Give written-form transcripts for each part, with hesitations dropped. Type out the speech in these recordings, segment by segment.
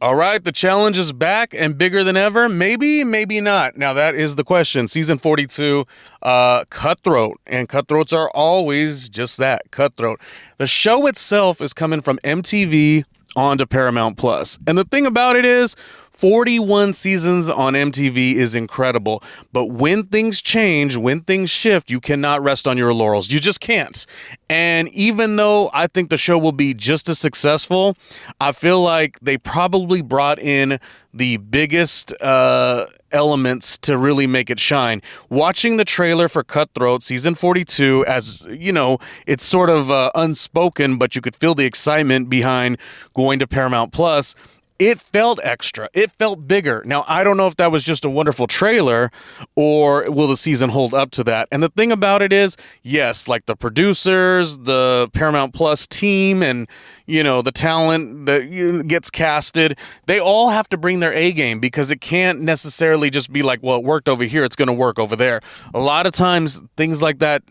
All right, the challenge is back and bigger than ever. Maybe, maybe not. Now, that is the question. Season 42, Cutthroat. And cutthroats are always just that, cutthroat. The show itself is coming from MTV onto Paramount Plus. And the thing about it is, 41 seasons on MTV is incredible. But when things change, when things shift, you cannot rest on your laurels. You just can't. And even though I think the show will be just as successful, I feel like they probably brought in the biggest elements to really make it shine. Watching the trailer for Cutthroat season 42, as you know, it's sort of unspoken, but you could feel the excitement behind going to Paramount Plus. It felt extra. It felt bigger. Now, I don't know if that was just a wonderful trailer or will the season hold up to that. And the thing about it is, yes, like the producers, the Paramount Plus team, and, you know, the talent that gets casted, they all have to bring their A game because it can't necessarily just be like, well, it worked over here, it's going to work over there. A lot of times, things like that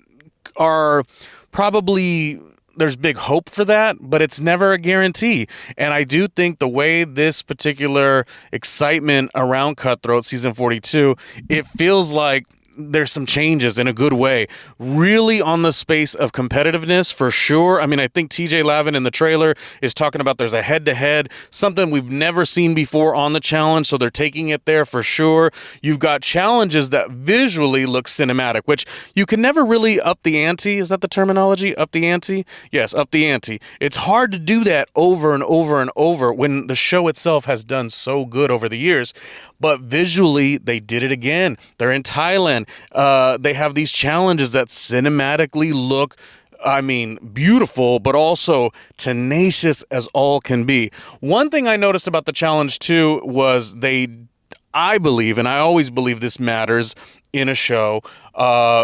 are probably... There's big hope for that, but it's never a guarantee. And I do think the way this particular excitement around Cutthroat season 42, it feels like there's some changes in a good way, really on the space of competitiveness for sure. I mean, I think TJ Lavin in the trailer is talking about there's a head-to-head, something we've never seen before on the challenge, so they're taking it there for sure. You've got challenges that visually look cinematic, which you can never really up the ante. Is that the terminology? Up the ante? Yes, up the ante. It's hard to do that over and over and over when the show itself has done so good over the years. But visually, they did it again. They're in Thailand. They have these challenges that cinematically look, I mean, beautiful, but also tenacious as all can be. One thing I noticed about the challenge, too, was I believe, and I always believe this matters in a show,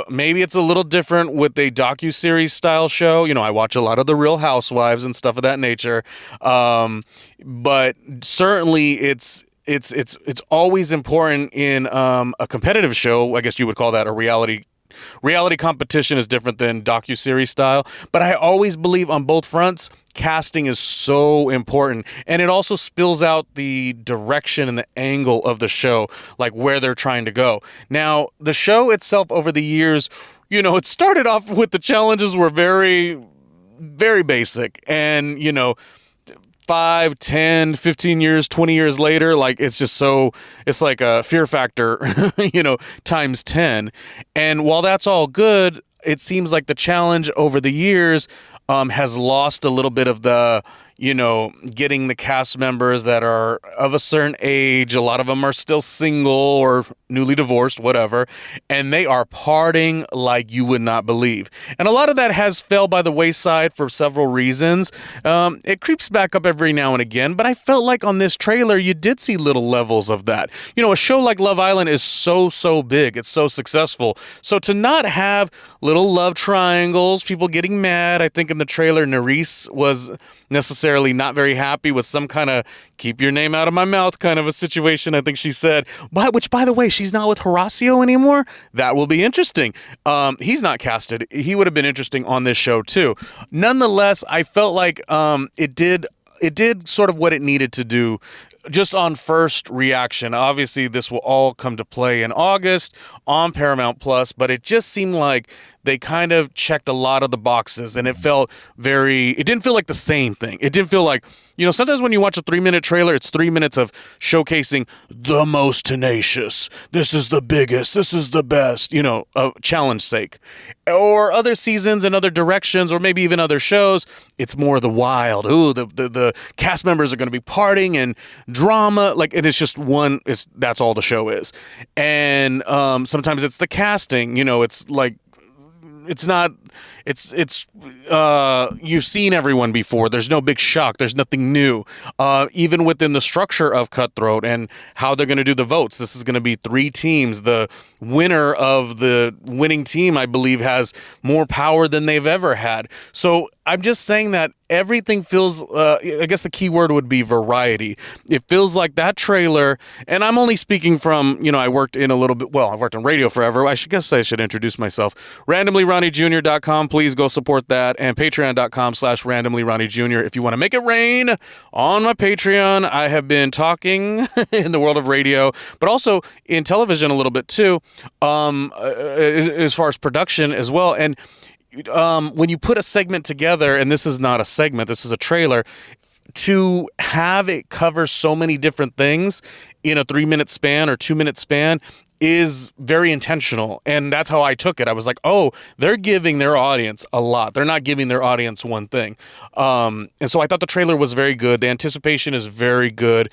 maybe it's a little different with a docuseries style show. You know, I watch a lot of The Real Housewives and stuff of that nature. But certainly it's always important in a competitive show. I guess you would call that a reality competition is different than docuseries style. But I always believe on both fronts, casting is so important. And it also spills out the direction and the angle of the show, like where they're trying to go. Now, the show itself over the years, you know, it started off with the challenges were very, very basic. And, you know, 5, 10, 15 years, 20 years later, like it's just so, it's like a Fear Factor, you know, times 10. And while that's all good, it seems like the challenge over the years has lost a little bit of the, you know, getting the cast members that are of a certain age. A lot of them are still single or newly divorced, whatever, and they are partying like you would not believe. And a lot of that has fell by the wayside for several reasons. It creeps back up every now and again, but I felt like on this trailer, you did see little levels of that. You know, a show like Love Island is so big. It's so successful. So to not have little love triangles, people getting mad, I think in the trailer, Nerys was necessarily not very happy with some kind of keep your name out of my mouth kind of a situation, I think she said. Which, by the way, she's not with Horacio anymore. That will be interesting. He's not casted. He would have been interesting on this show too. Nonetheless, I felt like it did sort of what it needed to do. Just on first reaction, obviously this will all come to play in August on Paramount Plus, but it just seemed like they kind of checked a lot of the boxes, and it didn't feel like the same thing. It didn't feel like, you know, sometimes when you watch a 3-minute trailer, it's 3 minutes of showcasing the most tenacious. This is the biggest. This is the best, you know, challenge sake. Or other seasons and other directions, or maybe even other shows, it's more the wild. Ooh, the cast members are going to be partying and drama. Like, it is just that's all the show is. And sometimes it's the casting, you know, it's like, you've seen everyone before. There's no big shock. There's nothing new. Even within the structure of Cutthroat and how they're going to do the votes, this is going to be 3 teams. The winner of the winning team, I believe, has more power than they've ever had. So I'm just saying that everything feels, I guess the key word would be variety. It feels like that trailer, and I'm only speaking from, I worked in a little bit, well, I worked in radio forever. I guess I should introduce myself. RandomlyRonnieJr.com, please go support that, and patreon.com/randomlyRonnieJr if you want to make it rain on my Patreon. I have been talking in the world of radio, but also in television a little bit too, as far as production as well. And when you put a segment together, and this is not a segment, this is a trailer, to have it cover so many different things in a 3-minute span or 2-minute span is very intentional. And that's how I took it. I was like, oh, they're giving their audience a lot. They're not giving their audience one thing. And so I thought the trailer was very good. The anticipation is very good.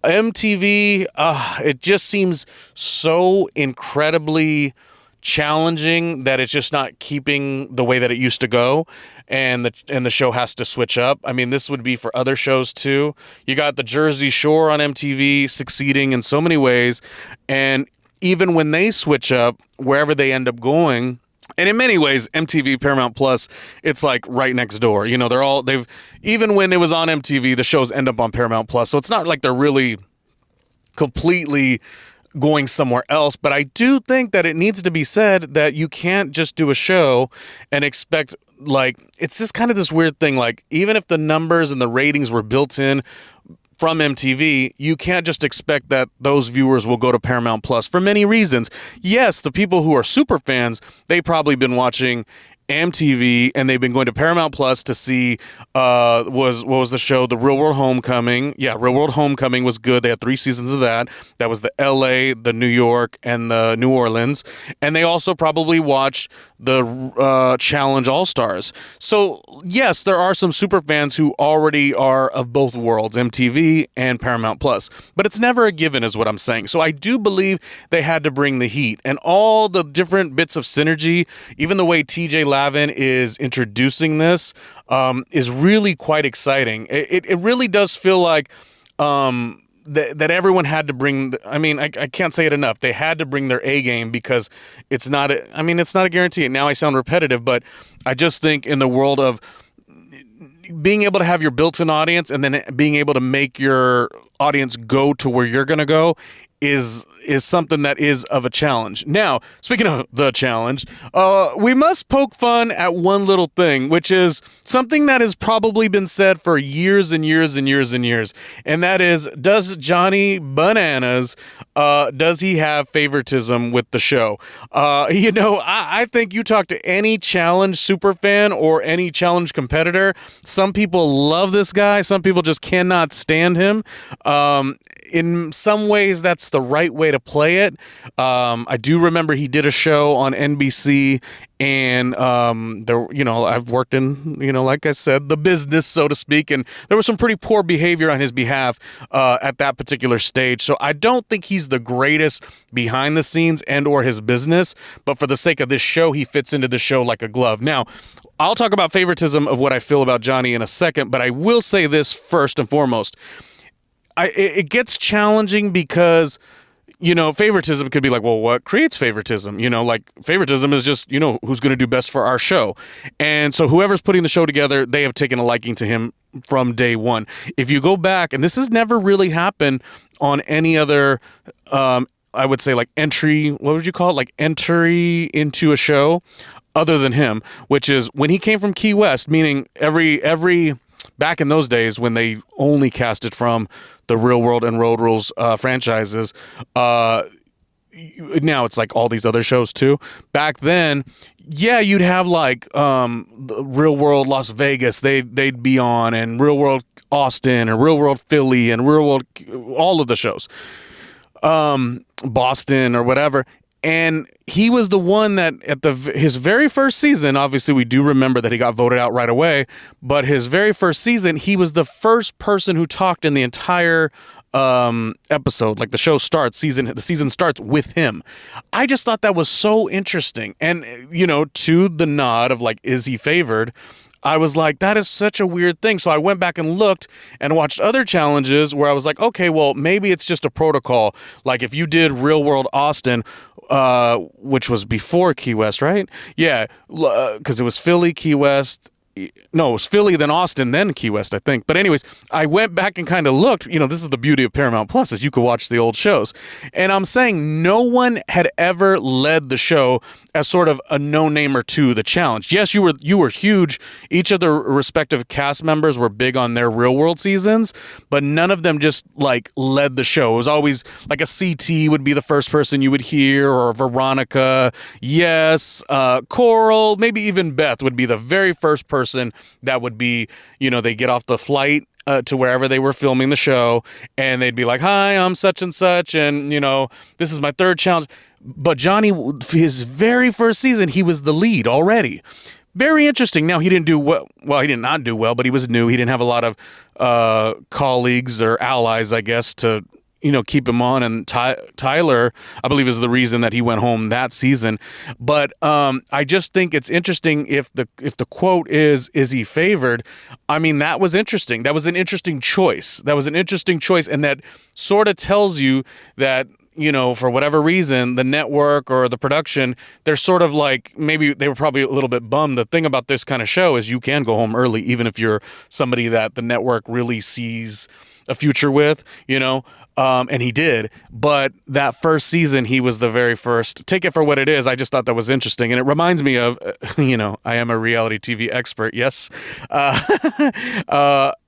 MTV, it just seems so incredibly challenging that it's just not keeping the way that it used to go, and the show has to switch up. I mean, this would be for other shows too. You got the Jersey Shore on MTV succeeding in so many ways, and even when they switch up, wherever they end up going, and in many ways, MTV, Paramount Plus, it's like right next door. Even when it was on MTV, the shows end up on Paramount Plus, so it's not like they're really completely going somewhere else. But I do think that it needs to be said that you can't just do a show and expect, it's just kind of this weird thing. Like, even if the numbers and the ratings were built in from MTV, you can't just expect that those viewers will go to Paramount Plus for many reasons. Yes, the people who are super fans, they've probably been watching MTV, and they've been going to Paramount Plus to see what was the show, The Real World Homecoming. Yeah, Real World Homecoming was good. They had 3 seasons of that. That was the LA, the New York, and the New Orleans. And they also probably watched the Challenge All-Stars. So yes, there are some super fans who already are of both worlds, MTV and Paramount Plus. But it's never a given, is what I'm saying. So I do believe they had to bring the heat and all the different bits of synergy. Even the way TJ Lavin is introducing this is really quite exciting. It really does feel like that everyone had to bring. I can't say it enough. They had to bring their A game, because it's not a guarantee. Now I sound repetitive, but I just think in the world of being able to have your built-in audience and then being able to make your audience go to where you're going to go is something that is of a challenge. Now, speaking of the challenge, we must poke fun at one little thing, which is something that has probably been said for years and years and years and years, and that is, does Johnny Bananas, does he have favoritism with the show? I think you talk to any challenge super fan or any challenge competitor, some people love this guy, some people just cannot stand him. In some ways, that's the right way to play it. I do remember he did a show on NBC, and I've worked in, like I said, the business, so to speak, and there was some pretty poor behavior on his behalf at that particular stage. So I don't think he's the greatest behind the scenes and or his business, but for the sake of this show, he fits into the show like a glove. Now, I'll talk about favoritism of what I feel about Johnny in a second, but I will say this first and foremost. It gets challenging because, favoritism could be like, well, what creates favoritism? Favoritism is just, who's going to do best for our show. And so whoever's putting the show together, they have taken a liking to him from day one. If you go back, and this has never really happened on any other, I would say entry into a show other than him, which is when he came from Key West, meaning every back in those days when they only casted from the Real World and Road Rules franchises, now it's like all these other shows too. Back then, yeah, you'd have the Real World Las Vegas, they'd be on, and Real World Austin, and Real World Philly, and Real World, all of the shows, Boston or whatever. And he was the one that at his very first season, obviously we do remember that he got voted out right away, but his very first season, he was the first person who talked in the entire episode. Like the season starts with him. I just thought that was so interesting. And, to the nod of is he favored? I was like, that is such a weird thing. So I went back and looked and watched other challenges where I was like, okay, well, maybe it's just a protocol. Like if you did Real World Austin, which was before Key West, right? Yeah, because it was Philly, Key West, no, it was Philly, then Austin, then Key West, I think. But anyways, I went back and kind of looked. This is the beauty of Paramount Plus, is you could watch the old shows. And I'm saying no one had ever led the show as sort of a no-namer to the challenge. Yes, you were huge. Each of the respective cast members were big on their real-world seasons, but none of them just, like, led the show. It was always, like, a CT would be the first person you would hear, or Veronica, yes, Coral, maybe even Beth would be the very first person that would be, they get off the flight to wherever they were filming the show, and they'd be like, hi, I'm such and such, and, this is my third challenge. But Johnny, his very first season, he was the lead already. Very interesting. Now, he didn't do well. Well, he did not do well, but he was new. He didn't have a lot of colleagues or allies, I guess, to keep him on. And Tyler, I believe, is the reason that he went home that season. But I just think it's interesting if the quote is he favored? I mean, that was interesting. That was an interesting choice. And that sort of tells you that, for whatever reason, the network or the production, they're sort of like, maybe they were probably a little bit bummed. The thing about this kind of show is you can go home early, even if you're somebody that the network really sees a future with, and he did. But that first season, he was the very first. Take it for what it is. I just thought that was interesting. And it reminds me of, I am a reality TV expert. Yes. I'm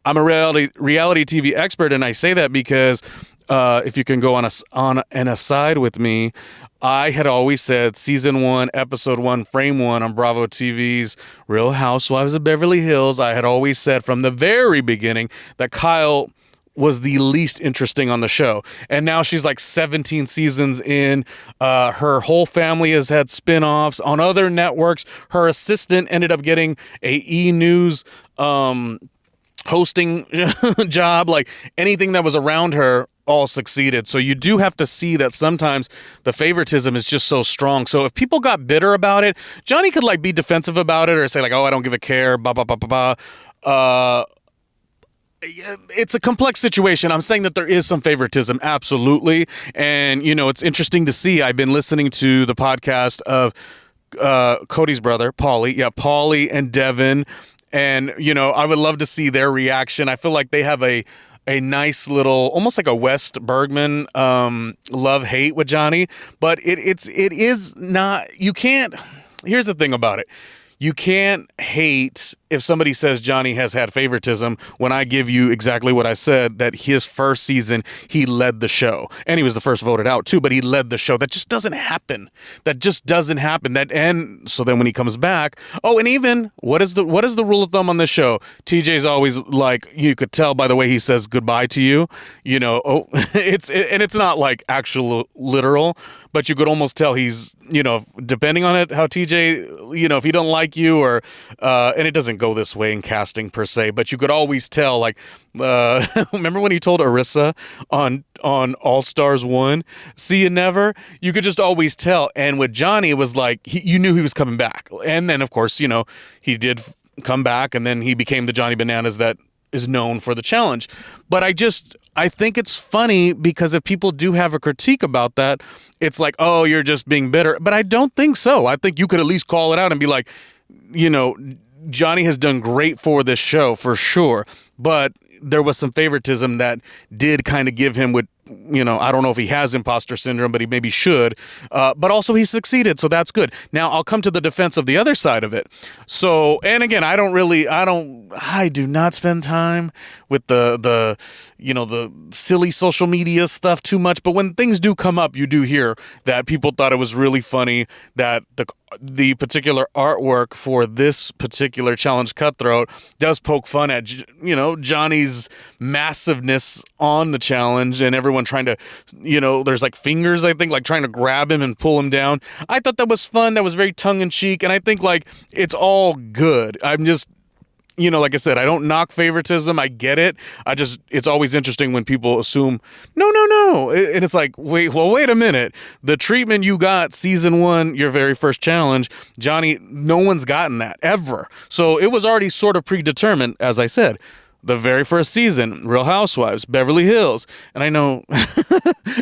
a reality TV expert. And I say that because if you can go on an aside with me, I had always said season 1, episode 1, frame 1 on Bravo TV's Real Housewives of Beverly Hills. I had always said from the very beginning that Kyle was the least interesting on the show. And now she's like 17 seasons in. Her whole family has had spinoffs on other networks. Her assistant ended up getting a E! News hosting job. Like, anything that was around her all succeeded. So you do have to see that sometimes the favoritism is just so strong. So if people got bitter about it, Johnny could like be defensive about it or say like, oh, I don't give a care, blah, blah, blah, blah, blah. It's a complex situation. I'm saying that there is some favoritism, absolutely. And, it's interesting to see. I've been listening to the podcast of Cody's brother, Paulie. Yeah, Paulie and Devin. And, I would love to see their reaction. I feel like they have a nice little, almost like a West Bergman love-hate with Johnny. But it is not, you can't, here's the thing about it. You can't hate if somebody says Johnny has had favoritism when I give you exactly what I said, that his first season, he led the show. And he was the first voted out too, but he led the show. That just doesn't happen. And so then when he comes back, and even what is the rule of thumb on this show? TJ's always like, you could tell by the way he says goodbye to you, it's not like actual literal, but you could almost tell he's, depending on it, how TJ, if he don't like you or, and it doesn't go this way in casting per se, but you could always tell, like, remember when he told Arissa on All Stars 1, see you never? You could just always tell. And with Johnny, it was like, you knew he was coming back. And then, of course, he did come back, and then he became the Johnny Bananas that is known for the challenge. But I think it's funny because if people do have a critique about that, it's like, oh, you're just being bitter. But I don't think so. I think you could at least call it out and be like, Johnny has done great for this show for sure, but there was some favoritism that did kind of give him I don't know if he has imposter syndrome, but he maybe should. But also he succeeded, so that's good. Now I'll come to the defense of the other side of it. So, and again, I do not spend time with the silly social media stuff too much. But when things do come up, you do hear that people thought it was really funny that the particular artwork for this particular challenge, Cutthroat, does poke fun at, Johnny's massiveness on the challenge and everyone trying to, there's like fingers, I think, like trying to grab him and pull him down. I thought that was fun. That was very tongue in cheek. And I think like it's all good. I'm just, like I said, I don't knock favoritism. I get it. It's always interesting when people assume, no. And it's like, wait a minute. The treatment you got season 1, your very first challenge, Johnny, no one's gotten that ever. So it was already sort of predetermined, as I said. the very first season, Real Housewives, Beverly Hills. And I know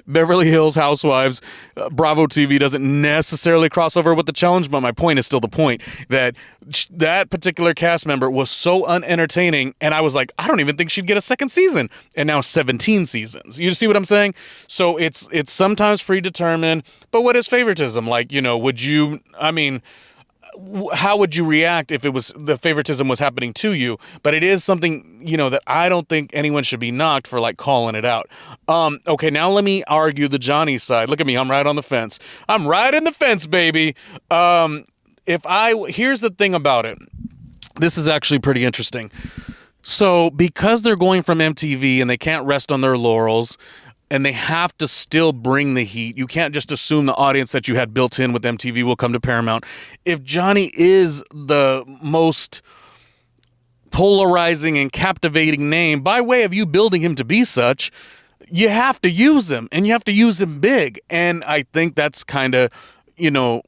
Beverly Hills Housewives, Bravo TV doesn't necessarily cross over with the challenge, but my point is still the point that that particular cast member was so unentertaining. And I was like, I don't even think she'd get a second season. And now 17 seasons. You see what I'm saying? So it's sometimes predetermined. But what is favoritism? Like, how would you react if it was the favoritism was happening to you? But it is something, that I don't think anyone should be knocked for, like, calling it out. Okay, now let me argue the Johnny side. Look at me, I'm right on the fence. I'm right in the fence, baby. Here's the thing about it. This is actually pretty interesting. So because they're going from MTV and they can't rest on their laurels, and they have to still bring the heat. You can't just assume the audience that you had built in with MTV will come to Paramount. If Johnny is the most polarizing and captivating name, by way of you building him to be such, you have to use him, and you have to use him big. And I think that's kind of,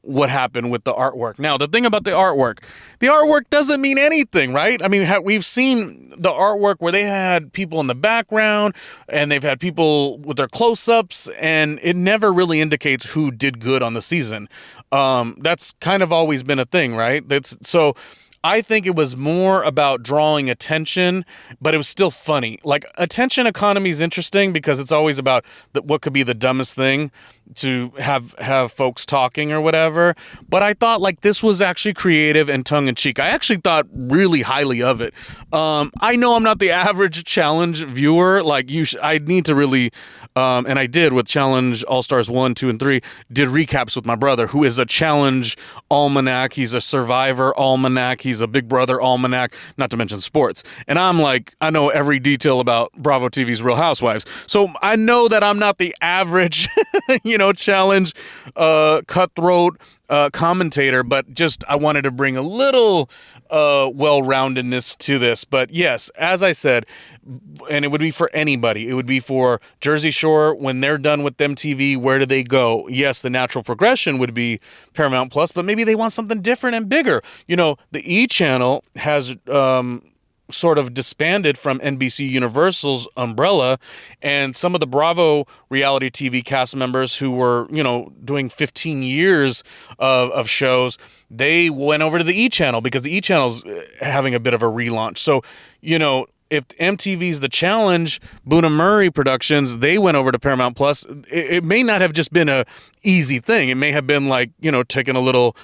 what happened with the artwork. Now, the thing about the artwork doesn't mean anything, right? I mean, we've seen the artwork where they had people in the background and they've had people with their close-ups, and it never really indicates who did good on the season. That's kind of always been a thing, right? So I think it was more about drawing attention, but it was still funny. Like, attention economy is interesting because it's always about what could be the dumbest thing to have folks talking or whatever. But I thought, like, this was actually creative and tongue-in-cheek. I actually thought really highly of it. I know I'm not the average challenge viewer. Like, I need to really, and I did with Challenge All-Stars 1, 2, and 3, did recaps with my brother, who is a challenge almanac. He's a Survivor almanac. He's a Big Brother almanac, not to mention sports. And I'm like, I know every detail about Bravo TV's Real Housewives. So I know that I'm not the average, challenge cutthroat commentator, but just I wanted to bring a little well-roundedness to this. But yes, as I said, and it would be for anybody, it would be for Jersey Shore when they're done with MTV, where do they go? Yes, the natural progression would be Paramount Plus, but maybe they want something different and bigger. The E! Channel has sort of disbanded from NBC Universal's umbrella, and some of the Bravo reality TV cast members who were, doing 15 years of shows, they went over to the E! Channel because the E! Channel's having a bit of a relaunch. So, if MTV's The Challenge, Boona Murray Productions, they went over to Paramount Plus, it may not have just been a easy thing. It may have been like, taking a little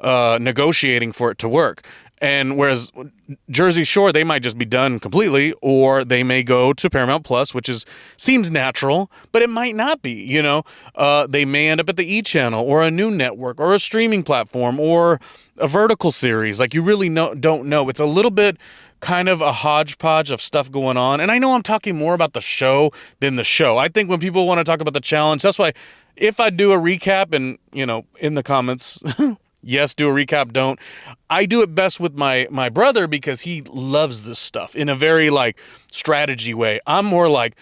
negotiating for it to work. And whereas Jersey Shore, they might just be done completely, or they may go to Paramount Plus, which seems natural, but it might not be. They may end up at the E! Channel or a new network or a streaming platform or a vertical series. Like, you really don't know. It's a little bit kind of a hodgepodge of stuff going on. And I know I'm talking more about the show than the show. I think when people want to talk about the challenge, that's why if I do a recap and, in the comments, yes, do a recap, don't. I do it best with my brother because he loves this stuff in a very, like, strategy way. I'm more like,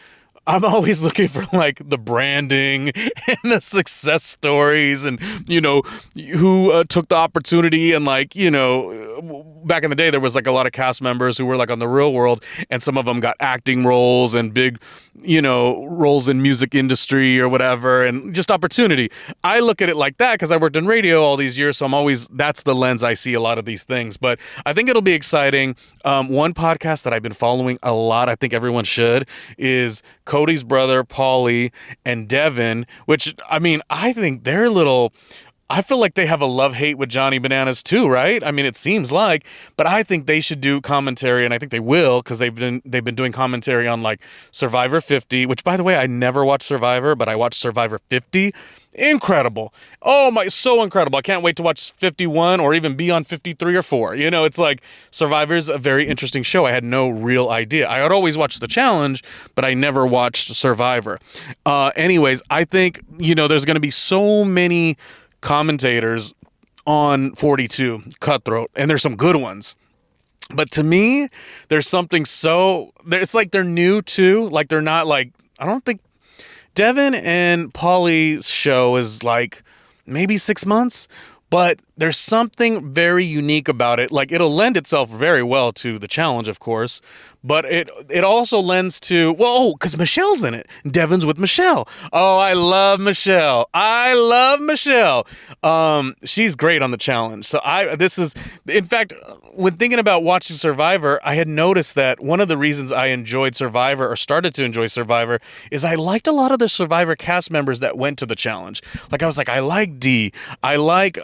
I'm always looking for, like, the branding and the success stories and, who took the opportunity. And, like, back in the day, there was, like, a lot of cast members who were, like, on The Real World, and some of them got acting roles and big, roles in music industry or whatever, and just opportunity. I look at it like that because I worked in radio all these years, so that's the lens I see a lot of these things. But I think it'll be exciting. One podcast that I've been following a lot, I think everyone should, is Cody's brother, Paulie, and Devin, which, I think they're I feel like they have a love-hate with Johnny Bananas too, right? It seems like, but I think they should do commentary, and I think they will, because they've been doing commentary on, like, Survivor 50, which, by the way, I never watched Survivor, but I watched Survivor 50. Incredible. Oh my, so incredible. I can't wait to watch 51 or even be on 53 or 4. It's like Survivor's a very interesting show. I had no real idea. I had always watched The Challenge, but I never watched Survivor. Anyways, I think, there's going to be so many commentators on 42 Cutthroat, and there's some good ones, but to me there's something it's like they're new too. Like, they're not, like, I don't think Devin and Paulie's show is like maybe 6 months, but there's something very unique about it. Like, it'll lend itself very well to the challenge, of course, but it also lends to, well, because Michelle's in it. Devin's with Michelle. Oh, I love Michelle. I love Michelle. She's great on the challenge. So in fact, when thinking about watching Survivor, I had noticed that one of the reasons I enjoyed Survivor, or started to enjoy Survivor, is I liked a lot of the Survivor cast members that went to the challenge. Like, I was like, I like Dee. I like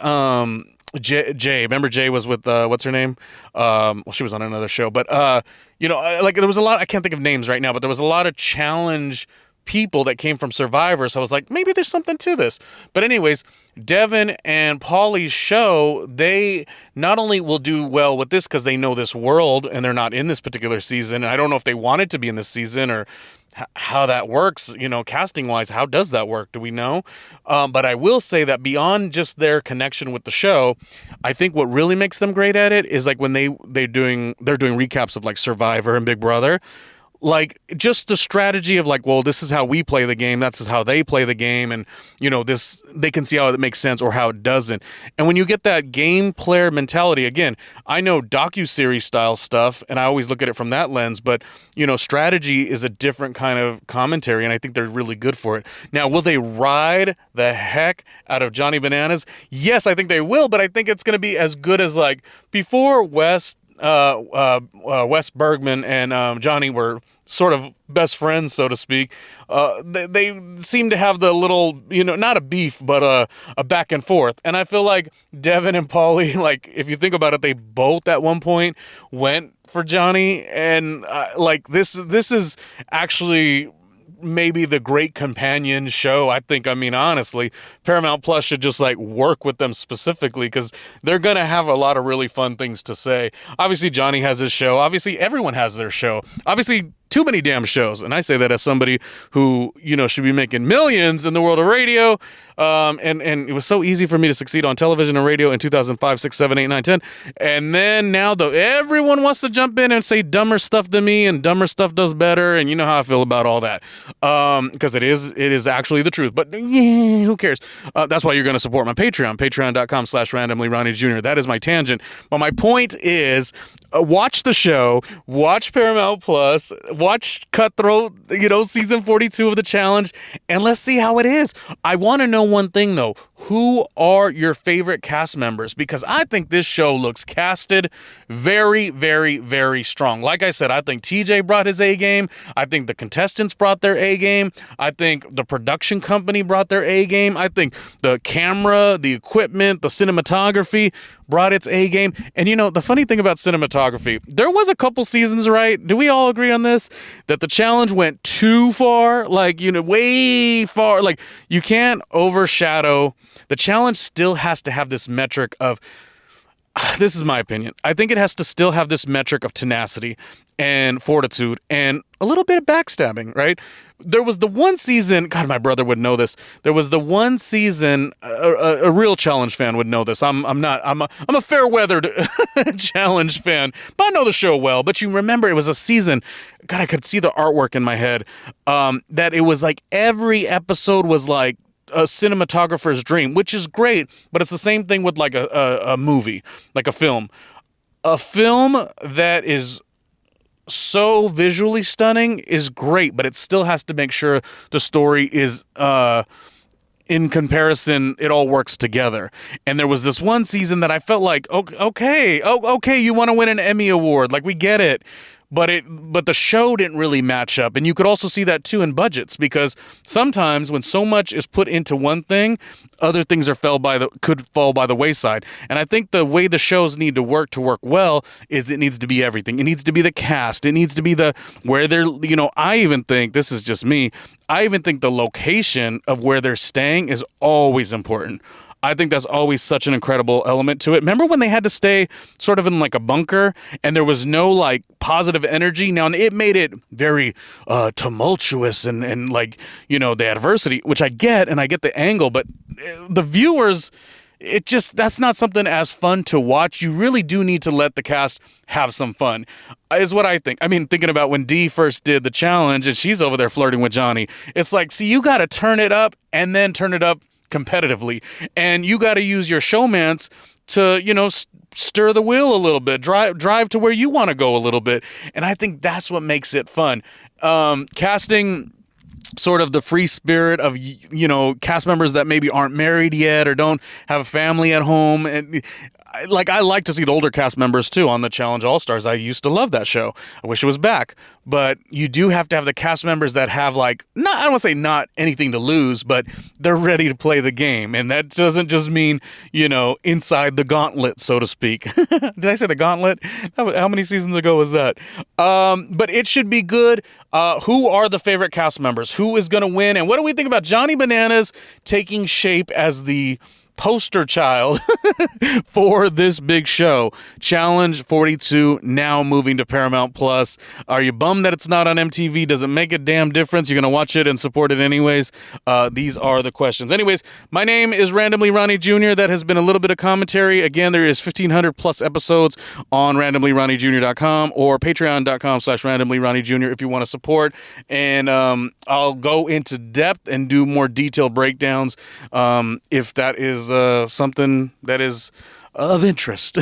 Jay. Remember Jay was with what's her name? Well, she was on another show, but like, there was a lot. I can't think of names right now, but there was a lot of challenge people that came from Survivor. So I was like, maybe there's something to this. But anyways, Devin and Paulie's show, they not only will do well with this because they know this world and they're not in this particular season. And I don't know if they wanted to be in this season or how that works, casting wise. How does that work? Do we know? But I will say that beyond just their connection with the show, I think what really makes them great at it is like when they're doing recaps of like Survivor and Big Brother. Like, just the strategy of like, well, this is how we play the game, that's how they play the game, and this, they can see how it makes sense or how it doesn't. And when you get that game player mentality, again, I know docuseries style stuff and I always look at it from that lens, but strategy is a different kind of commentary, and I think they're really good for it. Now, will they ride the heck out of Johnny Bananas? Yes, I think they will, but I think it's going to be as good as like before Wes Bergman and Johnny were sort of best friends, so to speak. They seem to have the little, not a beef, but a back and forth. And I feel like Devin and Paulie, like, if you think about it, they both at one point went for Johnny, and like this is actually maybe the great companion show. I think, honestly, Paramount Plus should just like work with them specifically because they're going to have a lot of really fun things to say. Obviously, Johnny has his show. Obviously, everyone has their show. Obviously, too many damn shows. And I say that as somebody who, should be making millions in the world of radio. And it was so easy for me to succeed on television and radio in 2005, 6, 7, 8, 9, 10. And then now everyone wants to jump in and say dumber stuff than me, and dumber stuff does better. And you know how I feel about all that. Because it is actually the truth. But yeah, who cares? That's why you're going to support my Patreon, patreon.com/randomly Ronnie Jr. That is my tangent. But my point is, watch the show, watch Paramount Plus, watch Cutthroat, season 42 of the challenge, and let's see how it is. I want to know one thing though. Who are your favorite cast members? Because I think this show looks casted very, very, very strong. Like I said, I think TJ brought his A game. I think the contestants brought their A game. I think the production company brought their A game. I think the camera, the equipment, the cinematography brought its A game. And the funny thing about cinematography, there was a couple seasons, right? Do we all agree on this? That the challenge went too far, like, way far. Like, you can't overshadow. The challenge still has to have this metric of, this is my opinion, I think it has to still have this metric of tenacity and fortitude and a little bit of backstabbing, right? There was the one season, God, my brother would know this. There was the one season, a real challenge fan would know this. I'm a fair weathered challenge fan, but I know the show well. But you remember, it was a season, God, I could see the artwork in my head, that it was like every episode was like a cinematographer's dream, which is great, but it's the same thing with like a movie, like a film. A film that is so visually stunning is great, but it still has to make sure the story is in comparison, it all works together. And there was this one season that I felt like, okay, you want to win an Emmy Award, like, we get it. But the show didn't really match up. And you could also see that too in budgets, because sometimes when so much is put into one thing, other things could fall by the wayside. And I think the way the shows need to work well is it needs to be everything. It needs to be the cast. It needs to be where they're, I even think, this is just me, I even think the location of where they're staying is always important. I think that's always such an incredible element to it. Remember when they had to stay sort of in like a bunker and there was no like positive energy? Now, it made it very tumultuous and like, the adversity, which I get, and I get the angle, but the viewers, that's not something as fun to watch. You really do need to let the cast have some fun, is what I think. Thinking about when Dee first did the challenge and she's over there flirting with Johnny, it's like, see, you got to turn it up and then turn it up competitively, and you got to use your showmance to, stir the wheel a little bit, drive to where you want to go a little bit. And I think that's what makes it fun. Casting sort of the free spirit of, cast members that maybe aren't married yet or don't have a family at home. And I like to see the older cast members too on the Challenge All-Stars. I used to love that show. I wish it was back. But you do have to have the cast members that have I don't want to say not anything to lose, but they're ready to play the game. And that doesn't just mean, inside the gauntlet, so to speak. Did I say the gauntlet? How many seasons ago was that? But it should be good. Who are the favorite cast members? Who is going to win? And what do we think about Johnny Bananas taking shape as the poster child for this big show? Challenge 42 now moving to Paramount Plus. Are you bummed that it's not on MTV? Does it make a damn difference? You're going to watch it and support it anyways? These are the questions. Anyways, my name is Randomly Ronnie Jr. That has been a little bit of commentary. Again, there is 1,500 plus episodes on randomlyronniejr.com or patreon.com/randomlyronniejr if you want to support. And I'll go into depth and do more detailed breakdowns if that is something that is of interest.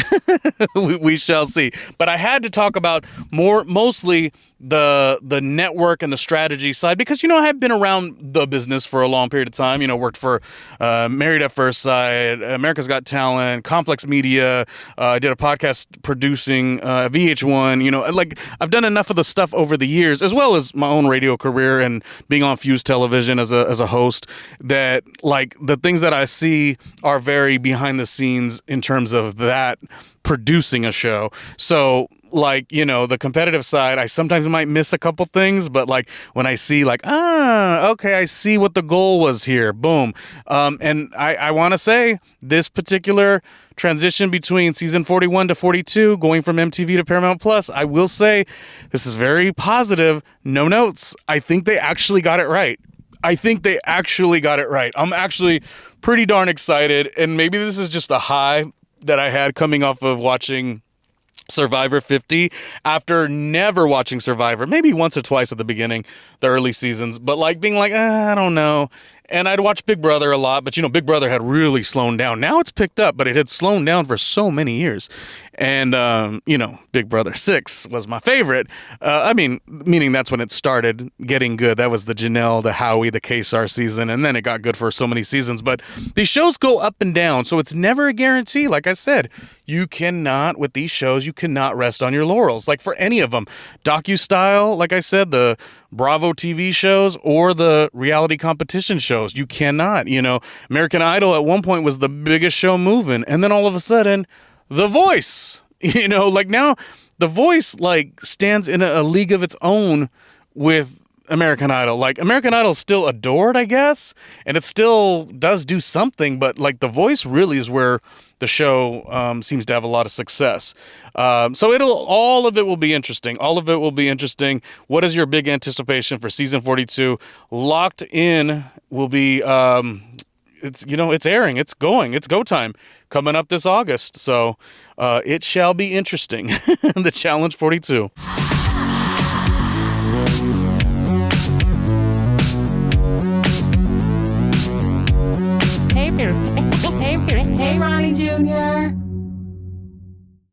we shall see. But I had to talk about mostly the network and the strategy side because, I have been around the business for a long period of time. Worked for Married at First Sight, America's Got Talent, Complex Media. I did a podcast producing VH1. I've done enough of the stuff over the years, as well as my own radio career and being on Fuse Television as a host, that the things that I see are very behind the scenes in terms of that producing a show. So the competitive side, I sometimes might miss a couple things, but when I see okay, I see what the goal was here. Boom. And I want to say this particular transition between season 41 to 42, going from MTV to Paramount Plus, I will say this is very positive. No notes. I think they actually got it right. I'm actually pretty darn excited. And maybe this is just a high that I had coming off of watching Survivor 50 after never watching Survivor, maybe once or twice at the beginning, the early seasons, but being I don't know. And I'd watch Big Brother a lot, but Big Brother had really slowed down. Now it's picked up, but it had slowed down for so many years. And, Big Brother 6 was my favorite. Meaning that's when it started getting good. That was the Janelle, the Howie, the Kesar season. And then it got good for so many seasons. But these shows go up and down. So it's never a guarantee. Like I said, with these shows, you cannot rest on your laurels. For any of them. Docu-style, like I said, the Bravo TV shows or the reality competition shows. You cannot. American Idol at one point was the biggest show moving. And then all of a sudden, The Voice, now The Voice stands in a league of its own with American Idol. American Idol is still adored, I guess, and it still does do something, but The Voice really is where the show seems to have a lot of success. So all of it will be interesting. What is your big anticipation for season 42? Locked In will be it's airing, it's go time coming up this August. So it shall be interesting. The Challenge 42. Hey, Ronnie Jr.